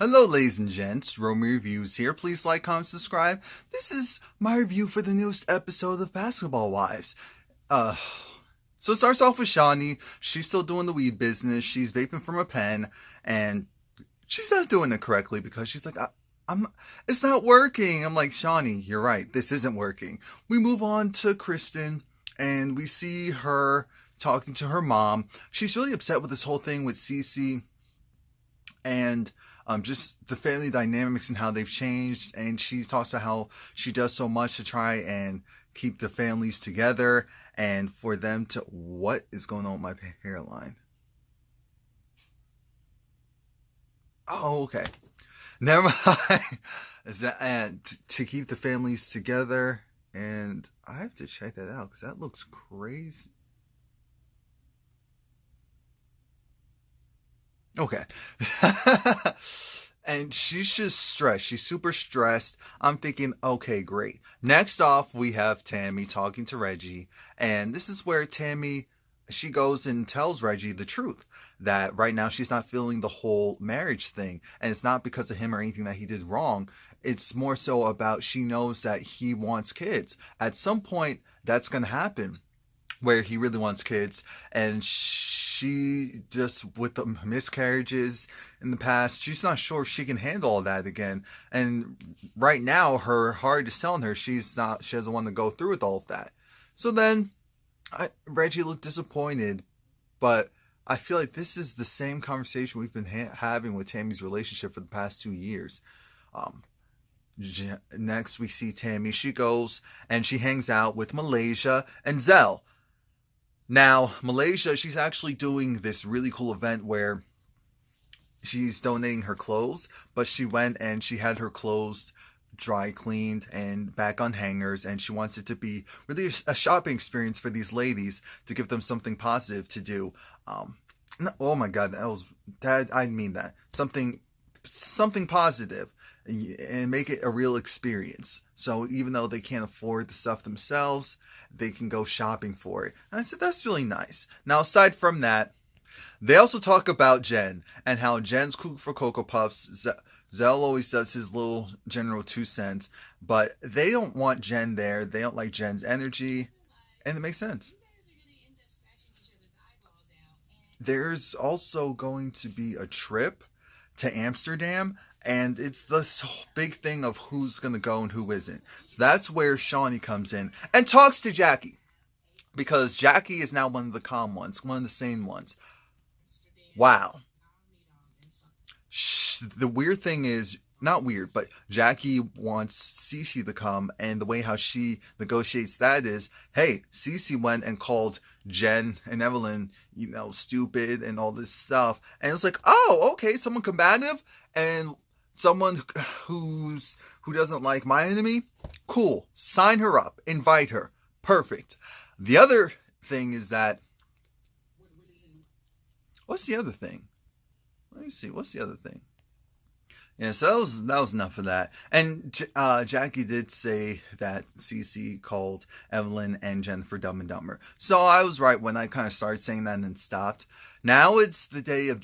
Hello ladies and gents, Romie Reviews here. Please like, comment, subscribe. This is my review for the newest episode of Basketball Wives. So it starts off with Shawnee. She's still doing the weed business. She's vaping from a pen, and she's not doing it correctly because she's like, it's not working. I'm like, Shawnee, you're right. This isn't working. We move on to Kristen, and we see her talking to her mom. She's really upset with this whole thing with Cece, and just the family dynamics and how they've changed. And she talks about how she does so much to try and keep the families together and for them to... What is going on with my hairline? Oh, okay. Never mind. Is that, and to keep the families together. And I have to check that out because that looks crazy. Okay. And she's just stressed. She's super stressed. I'm thinking, okay, great. Next off, we have Tammy talking to Reggie. And this is where Tammy, she goes and tells Reggie the truth. That right now she's not feeling the whole marriage thing. And it's not because of him or anything that he did wrong. It's more so about she knows that he wants kids. At some point, that's going to happen. Where he really wants kids, and she just, with the miscarriages in the past, she's not sure if she can handle all that again. And right now, her heart is telling her she doesn't want to go through with all of that. So then, Reggie looked disappointed, but I feel like this is the same conversation we've been having with Tammy's relationship for the past 2 years. Next, we see Tammy. She goes and she hangs out with Malaysia and Zell. Now, Malaysia, she's actually doing this really cool event where she's donating her clothes, but she went and she had her clothes dry cleaned and back on hangers, and she wants it to be really a shopping experience for these ladies to give them something positive to do. Oh my God, I mean that. Something positive, and make it a real experience. So even though they can't afford the stuff themselves, they can go shopping for it. And I said, that's really nice. Now, aside from that, they also talk about Jen and how Jen's cool for Cocoa Puffs. Zell always does his little general 2 cents, but they don't want Jen there. They don't like Jen's energy, and it makes sense. There's also going to be a trip to Amsterdam, and it's this big thing of who's going to go and who isn't. So that's where Shawnee comes in and talks to Jackie. Because Jackie is now one of the calm ones, one of the sane ones. Wow. The weird thing is, not weird, but Jackie wants Cece to come, and the way how she negotiates that is, hey, Cece went and called Jen and Evelyn, stupid and all this stuff. And it's like, oh, okay, someone combative and someone who doesn't like my enemy. Cool. Sign her up. Invite her. Perfect. The other thing is that... What's the other thing? Let me see. What's the other thing? Yeah, so that was enough of that. And Jackie did say that Cece called Evelyn and Jennifer Dumb and Dumber. So I was right when I kind of started saying that and then stopped. Now it's the day of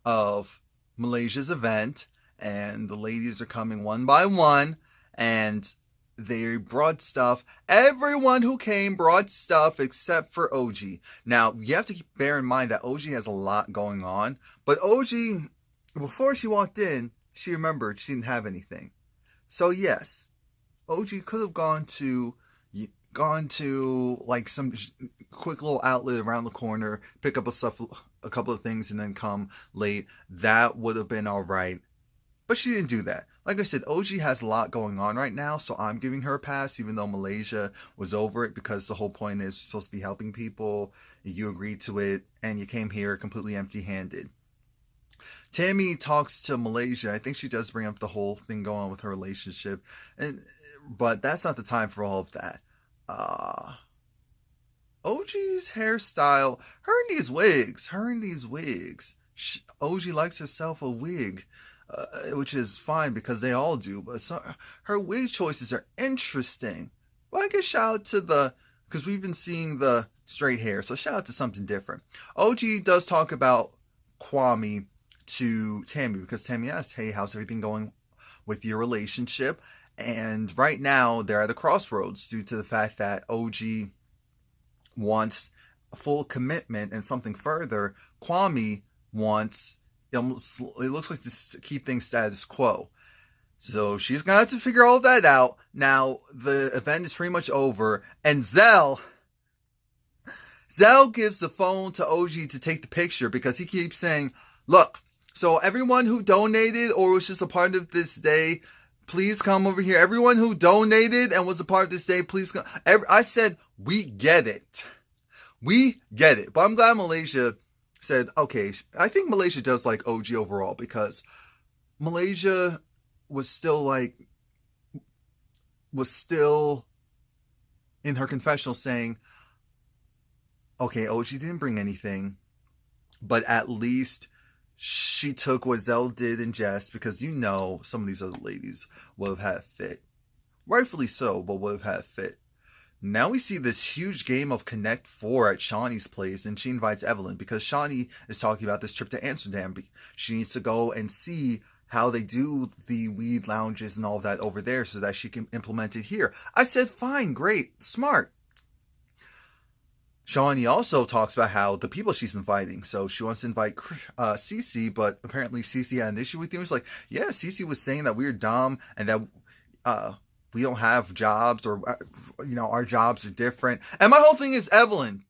of Malaysia's event, and the ladies are coming one by one, and they brought stuff. Everyone who came brought stuff except for OG. Now, you have to bear in mind that OG has a lot going on, but OG... Before she walked in, she remembered she didn't have anything. So yes, OG could have gone to like some quick little outlet around the corner, pick up a couple of things, and then come late. That would have been all right. But she didn't do that. Like I said, OG has a lot going on right now, so I'm giving her a pass, even though Malaysia was over it, because the whole point is supposed to be helping people. You agreed to it, and you came here completely empty-handed. Tammy talks to Malaysia. I think she does bring up the whole thing going on with her relationship, but that's not the time for all of that. OG's hairstyle, her in these wigs. OG likes herself a wig, which is fine because they all do, but her wig choices are interesting. Well, I guess shout out to because we've been seeing the straight hair, so shout out to something different. OG does talk about Kwame to Tammy because Tammy asked, hey, how's everything going with your relationship? And right now they're at a crossroads due to the fact that OG wants full commitment and something further. Kwame wants, it looks like, to keep things status quo. So she's gonna have to figure all that out. Now the event is pretty much over, and Zell gives the phone to OG to take the picture because he keeps saying, look, so everyone who donated or was just a part of this day, please come over here. Everyone who donated and was a part of this day, please come. I said, we get it. We get it. But I'm glad Malaysia said, okay, I think Malaysia does like OG overall because Malaysia was still in her confessional saying, okay, OG didn't bring anything, but at least she took what Zell did in jest because some of these other ladies would have had a fit. Rightfully so, but would have had a fit. Now we see this huge game of Connect 4 at Shawnee's place, and she invites Evelyn because Shawnee is talking about this trip to Amsterdam. She needs to go and see how they do the weed lounges and all of that over there so that she can implement it here. I said, fine, great, smart. Shawnee also talks about how the people she's inviting. So she wants to invite Cece, but apparently Cece had an issue with you. It's like, yeah, Cece was saying that we're dumb and that we don't have jobs, or our jobs are different. And my whole thing is, Evelyn,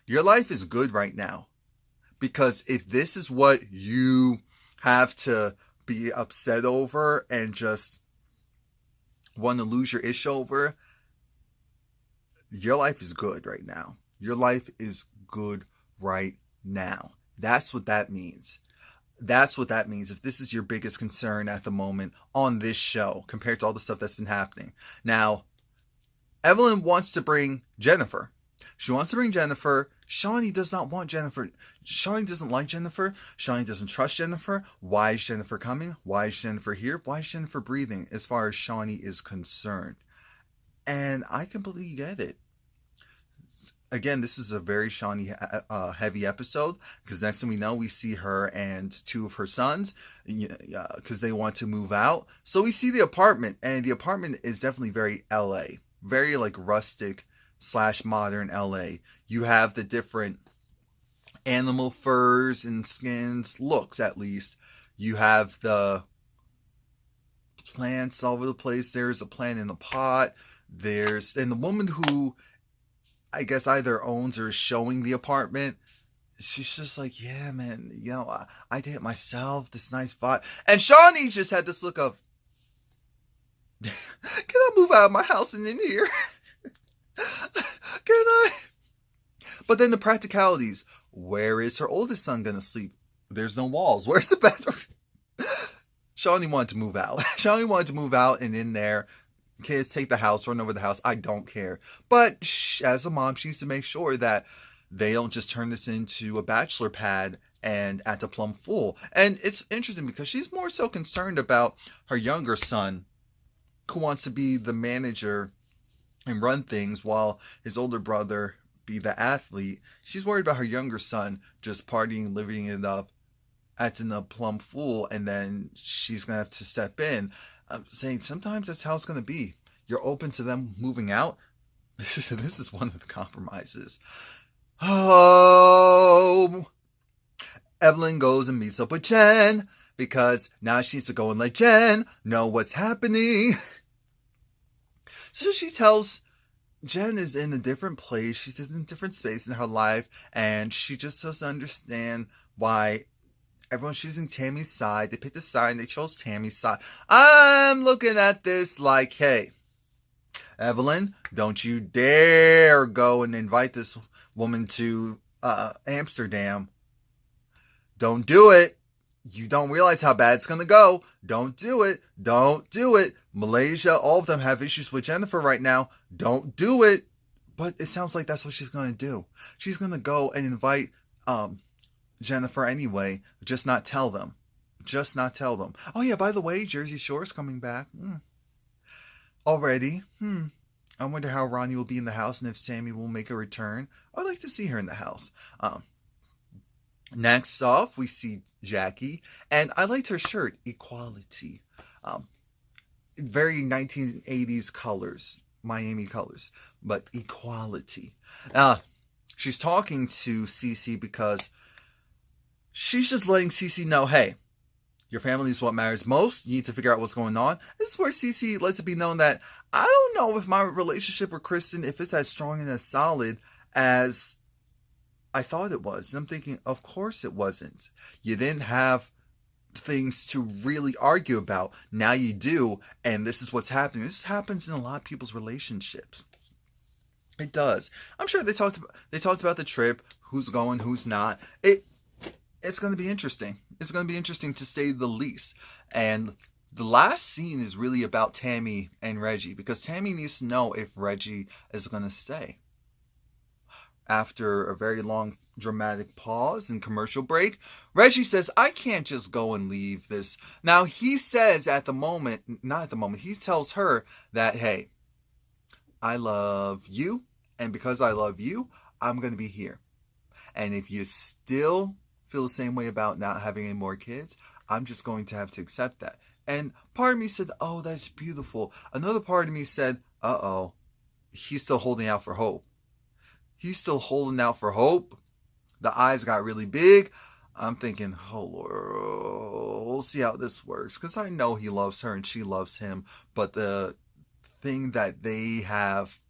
your life is good right now. Because if this is what you have to be upset over and just want to lose your ish over, your life is good right now. Your life is good right now. That's what that means. That's what that means. If this is your biggest concern at the moment on this show compared to all the stuff that's been happening. Now, Evelyn wants to bring Jennifer. She wants to bring Jennifer. Shawnee does not want Jennifer. Shawnee doesn't like Jennifer. Shawnee doesn't trust Jennifer. Why is Jennifer coming? Why is Jennifer here? Why is Jennifer breathing as far as Shawnee is concerned? And I completely get it. Again, this is a very Shawnee heavy episode because next thing we know, we see her and two of her sons because they want to move out. So we see the apartment, and the apartment is definitely very LA, very like rustic / modern LA. You have the different animal furs and skins, looks at least. You have the plants all over the place. There's a plant in a pot. And the woman who I guess either owns or is showing the apartment, she's just like, yeah, man, I did it myself, this nice spot. And Shawnee just had this look of, can I move out of my house and in here? Can I? But then the practicalities. Where is her oldest son gonna sleep? There's no walls. Where's the bathroom? Shawnee wanted to move out. Shawnee wanted to move out and in there. Kids, take the house, run over the house. I don't care. But as a mom, she needs to make sure that they don't just turn this into a bachelor pad and act a plumb fool. And it's interesting because she's more so concerned about her younger son, who wants to be the manager and run things while his older brother be the athlete. She's worried about her younger son just partying, living it up, acting a plumb fool, and then she's going to have to step in. I'm saying sometimes that's how it's going to be. You're open to them moving out. This is one of the compromises. Oh, Evelyn goes and meets up with Jen because now she needs to go and let Jen know what's happening. So she tells Jen is in a different place. She's in a different space in her life, and she just doesn't understand why everyone's choosing Tammy's side. They picked a side and they chose Tammy's side. I'm looking at this like, hey, Evelyn, don't you dare go and invite this woman to Amsterdam. Don't do it. You don't realize how bad it's going to go. Don't do it. Don't do it. Malaysia, all of them have issues with Jennifer right now. Don't do it. But it sounds like that's what she's going to do. She's going to go and invite Jennifer anyway, just not tell them. Just not tell them. Oh yeah, by the way, Jersey Shore's coming back. Already. I wonder how Ronnie will be in the house and if Sammy will make a return. I'd like to see her in the house. Next off, we see Jackie, and I liked her shirt, Equality. Um, Very 1980s colors, Miami colors, but equality. She's talking to Cece because she's just letting Cece know, hey, your family is what matters most. You need to figure out what's going on. This is where Cece lets it be known that I don't know if my relationship with Kristen, if it's as strong and as solid as I thought it was. And I'm thinking, of course it wasn't. You didn't have things to really argue about. Now you do, and this is what's happening. This happens in a lot of people's relationships. It does. I'm sure they talked about the trip, who's going, who's not. It's going to be interesting. It's going to be interesting to say the least. And the last scene is really about Tammy and Reggie, because Tammy needs to know if Reggie is going to stay. After a very long dramatic pause and commercial break, Reggie says, I can't just go and leave this. Now, he says he tells her that, hey, I love you, and because I love you, I'm going to be here. And if you still feel the same way about not having any more kids, I'm just going to have to accept that. And part of me said, oh, that's beautiful. Another part of me said, uh-oh, he's still holding out for hope. He's still holding out for hope. The eyes got really big. I'm thinking, oh, Lord, we'll see how this works. Because I know he loves her and she loves him. But the thing that they have,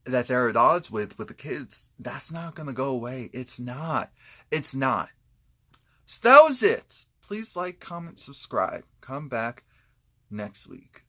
that they're at odds with the kids, that's not going to go away. It's not. It's not. So that was it. Please like, comment, subscribe. Come back next week.